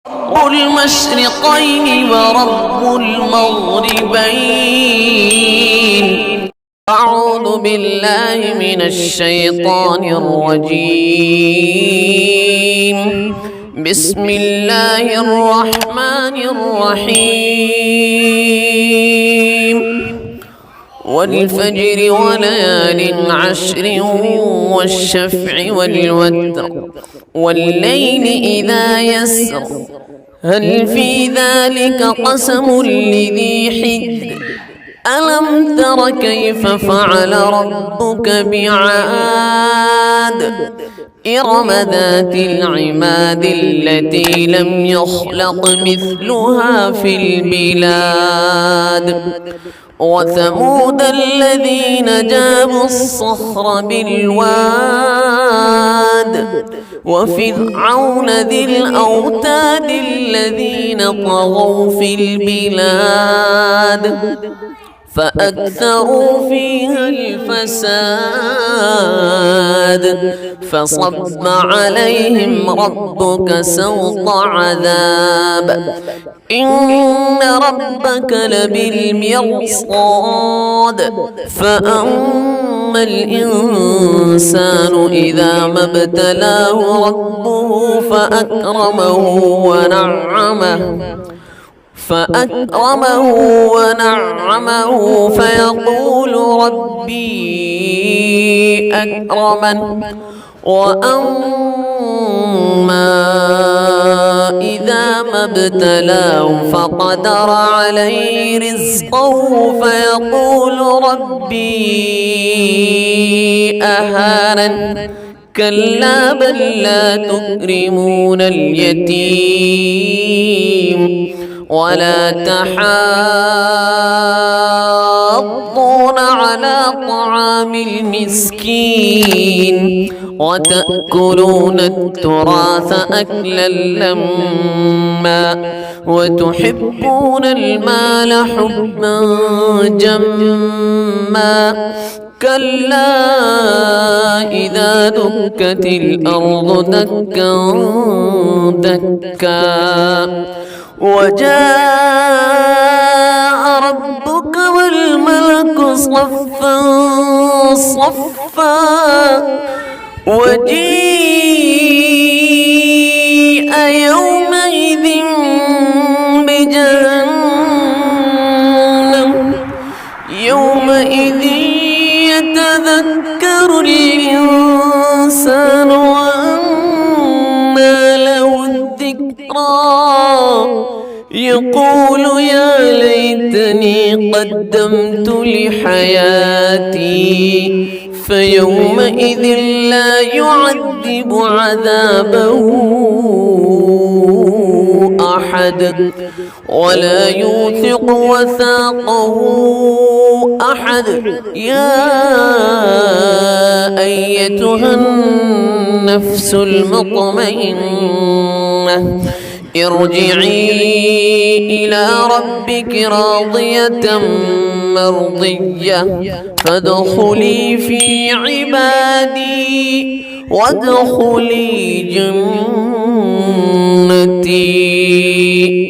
رب المشرقين ورب المغربين. أعوذ بالله من الشيطان الرجيم. بسم الله الرحمن الرحيم. والفجر وليال عشر والشفع والوتر والليل إذا يسر هل في ذلك قسم لذي حجر ألم تر كيف فعل ربك بعاد إرم ذات العماد التي لم يخلق مثلها في البلاد وثمود الذين جابوا الصخر بالواد وفرعون ذي الأوتاد الذين طغوا في البلاد فأكثروا فيها الفساد فصب عليهم ربك سوط عذاب إن ربك لبالمرصاد فأما الإنسان إذا ما ابتلاه ربه فأكرمه فيقول ربي أكرمن وأما إذا ما ابتلاه فقدر عليه رزقه فيقول ربي أهانن كلا بل لا تكرمون اليتيم ولا تحاضون على طعام المسكين وتأكلون التراث أكلا لما وتحبون المال حبا جما كلا إذا دكت الأرض دكا دكا وجاء ربك والملك صفا صفا وجيء يومئذ بجهنم يومئذ يتذكر الإنسان وأنى له الذكرى يقول يا ليتني قدمت لحياتي فيومئذ لا يعذب عذابه أحد ولا يوثق وثاقه أحد يا أيتها النفس المطمئنة ارجعي إلى ربك راضية مرضية فادخلي في عبادي وادخلي جنتي.